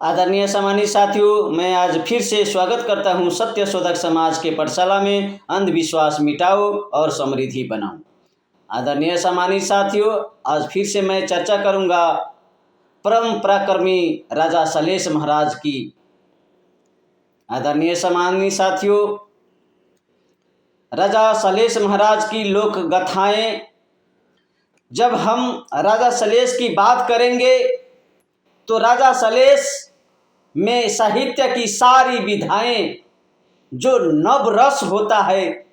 आदरणीय सम्मानित साथियों, मैं आज फिर से स्वागत करता हूं सत्य शोधक समाज के पाठशाला में अंधविश्वास मिटाओ और समृद्धि बनाओ। आदरणीय सम्मानित साथियों, आज फिर से मैं चर्चा करूंगा परम पराक्रमी राजा सलेश महाराज की। आदरणीय सम्मानित साथियों, राजा सलेश महाराज की लोक गाथाएं, जब हम राजा सलेश की बात करेंगे तो राजा सलेश में साहित्य की सारी विधाएं, जो नव रस होता है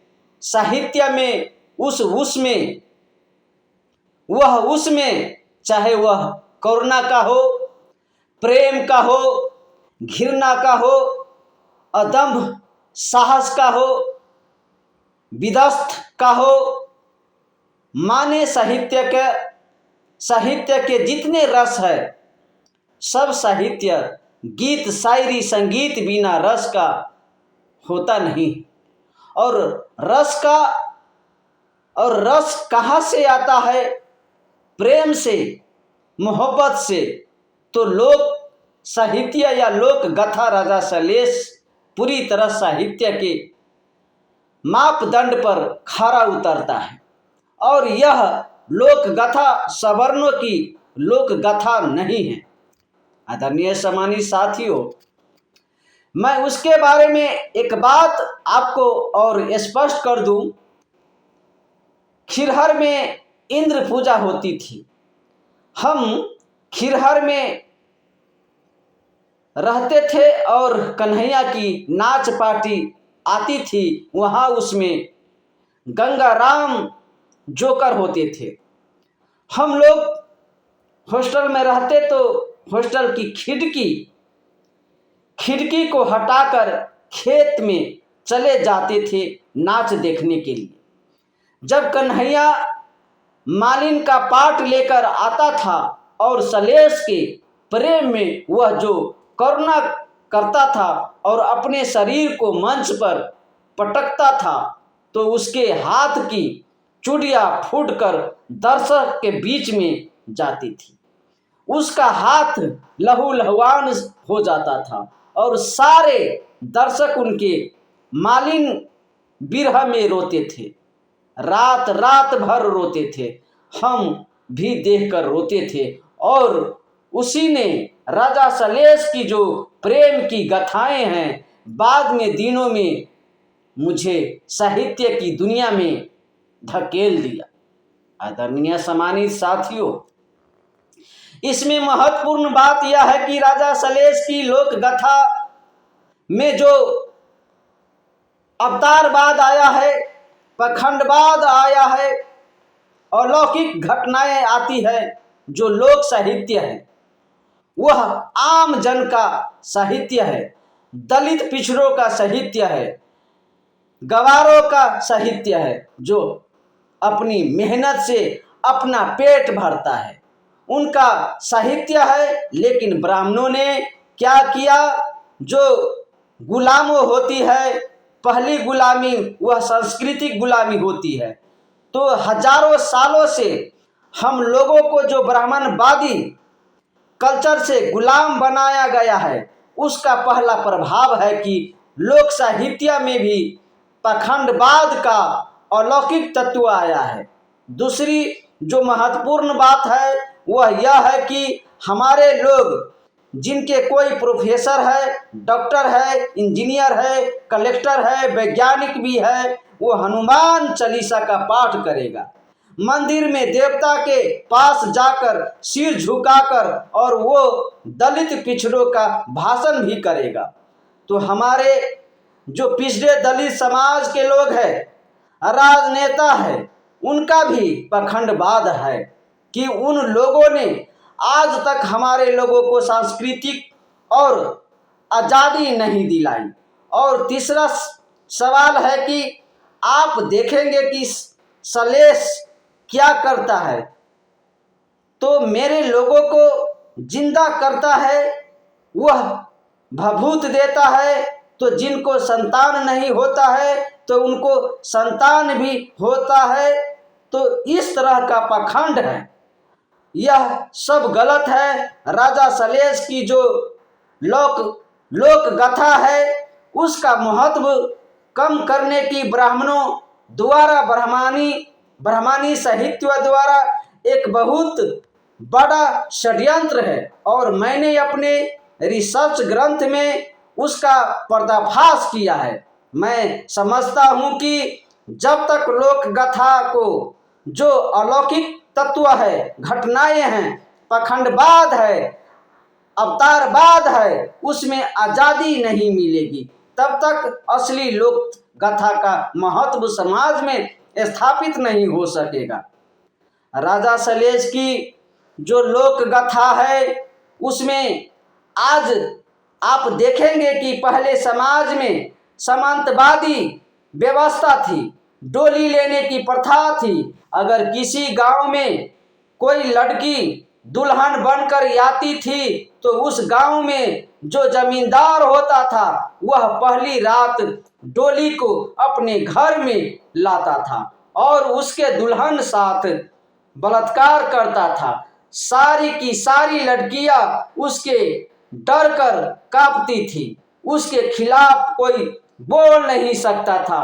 साहित्य में, उसमें चाहे वह करुणा का हो, प्रेम का हो, घृणा का हो, अदम्भ साहस का हो, विध्वंस का हो, माने साहित्य के जितने रस है, सब साहित्य गीत शायरी संगीत बिना रस का होता नहीं। और रस कहाँ से आता है? प्रेम से, मोहब्बत से। तो लोक साहित्य या लोक गाथा राजा सलेश पूरी तरह साहित्य के मापदंड पर खरा उतरता है। और यह लोक गाथा सवर्णों की लोक गाथा नहीं है। आदरणीय सम्मानित साथियों, मैं उसके बारे में एक बात आपको और स्पष्ट कर दूं। खिरहर में इंद्र पूजा होती थी। हम खिरहर में रहते थे और कन्हैया की नाच पार्टी आती थी। वहाँ उसमें गंगाराम जोकर होते थे। हम लोग हॉस्टल में रहते तो हॉस्टल की खिड़की को हटाकर खेत में चले जाते थे नाच देखने के लिए। जब कन्हैया मालिन का पाठ लेकर आता था और सलेश के प्रेम में वह जो करुणा करता था और अपने शरीर को मंच पर पटकता था, तो उसके हाथ की चूड़ियाँ फूटकर दर्शक के बीच में जाती थी। उसका हाथ लहूलुहान हो जाता था और सारे दर्शक उनके मालिन बिरह में रोते थे। रात भर रोते थे। हम भी देखकर रोते थे। और उसी ने राजा सलेश की जो प्रेम की गाथाएं हैं, बाद में दिनों में मुझे साहित्य की दुनिया में धकेल दिया। आदरणीय सम्मानित साथियों, इसमें महत्वपूर्ण बात यह है कि राजा सलेश की लोक गाथा में जो अवतारवाद आया है, पाखंडवाद आया है, अलौकिक घटनाएं आती है, जो लोक साहित्य है वह आम जन का साहित्य है, दलित पिछड़ों का साहित्य है, गवारों का साहित्य है, जो अपनी मेहनत से अपना पेट भरता है, उनका साहित्य है। लेकिन ब्राह्मणों ने क्या किया? जो गुलामों होती है, पहली गुलामी वह सांस्कृतिक गुलामी होती है। तो हजारों सालों से हम लोगों को जो ब्राह्मणवादी कल्चर से गुलाम बनाया गया है, उसका पहला प्रभाव है कि लोक साहित्य में भी पाखंडवाद का अलौकिक तत्व आया है। दूसरी जो महत्वपूर्ण बात है वह यह है कि हमारे लोग, जिनके कोई प्रोफेसर है, डॉक्टर है, इंजीनियर है, कलेक्टर है, वैज्ञानिक भी है, वो हनुमान चालीसा का पाठ करेगा, मंदिर में देवता के पास जाकर सिर झुकाकर, और वो दलित पिछड़ों का भाषण भी करेगा। तो हमारे जो पिछड़े दलित समाज के लोग हैं, राजनेता है, उनका भी पाखंडवाद है कि उन लोगों ने आज तक हमारे लोगों को सांस्कृतिक और आज़ादी नहीं दिलाई। और तीसरा सवाल है कि आप देखेंगे कि सलेश क्या करता है, तो मेरे लोगों को जिंदा करता है, वह भभूत देता है, तो जिनको संतान नहीं होता है तो उनको संतान भी होता है। तो इस तरह का पाखंड है, यह सब गलत है। राजा सलेश की जो लोक लोक गाथा है, उसका महत्व कम करने की ब्राह्मणों द्वारा ब्राह्मणी साहित्य द्वारा एक बहुत बड़ा षड्यंत्र है। और मैंने अपने रिसर्च ग्रंथ में उसका पर्दाफाश किया है। मैं समझता हूँ कि जब तक लोक गाथा को जो अलौकिक तत्व है, घटनाएं हैं, पखंडवाद है, अवतारवाद है, उसमें आज़ादी नहीं मिलेगी, तब तक असली लोक गाथा का महत्व समाज में स्थापित नहीं हो सकेगा। राजा सलेश की जो लोक गाथा है उसमें आज आप देखेंगे कि पहले समाज में सामंतवादी व्यवस्था थी, डोली लेने की प्रथा थी। अगर किसी गांव में कोई लड़की दुल्हन बनकर आती थी तो उस गांव में जो जमींदार होता था वह पहली रात डोली को अपने घर में लाता था और उसके दुल्हन साथ बलात्कार करता था। सारी की सारी लड़कियां उसके डर कर कांपती थी, उसके खिलाफ कोई बोल नहीं सकता था।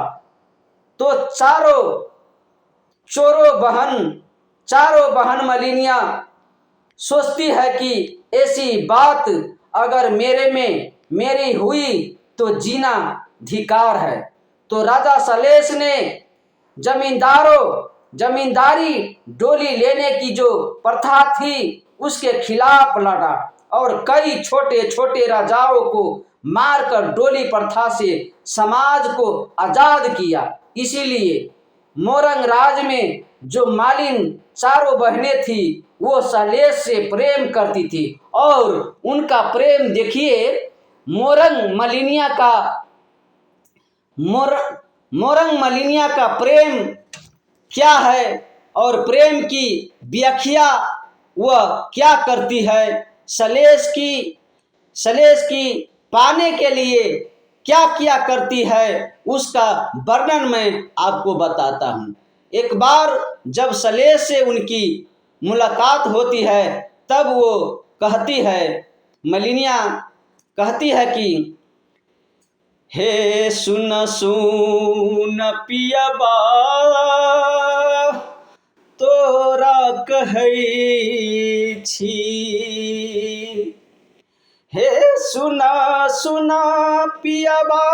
तो चारों बहन मलिनियां सोचती है कि ऐसी बात अगर मेरी हुई तो जीना धिकार है। तो राजा सलेश ने जमींदारी डोली लेने की जो प्रथा थी उसके खिलाफ लड़ा और कई छोटे छोटे राजाओं को मारकर डोली प्रथा से समाज को आजाद किया। इसीलिए मोरंग राज में जो मालिन चारों बहनें थी वो सलेश से प्रेम करती थी और उनका प्रेम देखिए मोरंग मलिनिया का प्रेम क्या है और प्रेम की व्याख्या वह क्या करती है, सलेश की पाने के लिए क्या क्या करती है, उसका वर्णन मैं आपको बताता हूँ। एक बार जब सलेश से उनकी मुलाकात होती है तब वो कहती है, मलिनिया कहती है कि हे सुन सुन पियबा तोरा कहै छी, हे सुना सुना पियबा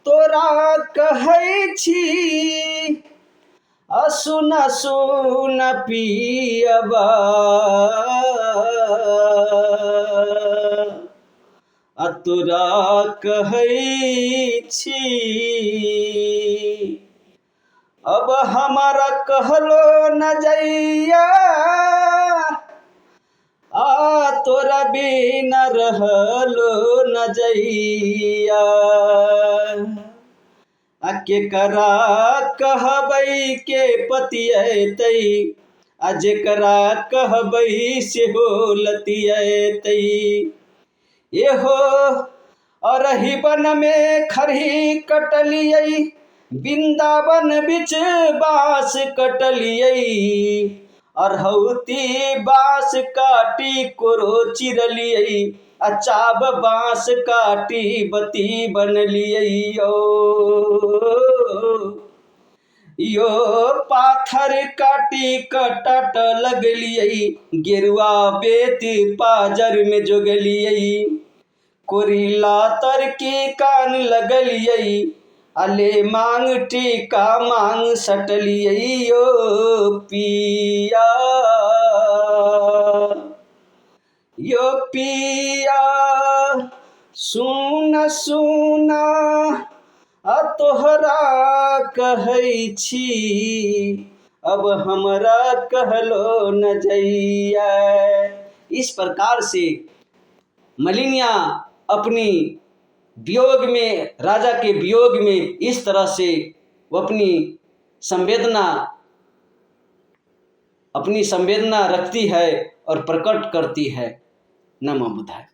तोरा कहै छी, सुन सुन पियबा तोरा कहै छी। अब हमारा कहलो न जइया तोरा बिना रहलो न जइया, केकरा कहबै के पतियतै जेकरा कहबै सेहो लतियतै। एहो अरही वन में खरही कटलियै, वृंदावन बिच बाँस कटलियै, अरहौती बाँस काटी कोरो चिरलियै, चाब बाँस काटी बती बनलियै। यो पाथर काटी कटट लगलियै, गेरुआ बेत पाजर में जोगलियै, कोरिला तर की कान लगलियै, अले मांग टीका मांग सटलियै। यो पिया सुन सुना तोहरा कहै छी, अब हमरा कहलो न जइया। इस प्रकार से मलिनिया अपनी वियोग में, राजा के वियोग में इस तरह से वो अपनी संवेदना रखती है और प्रकट करती है। नमो बुद्धाय।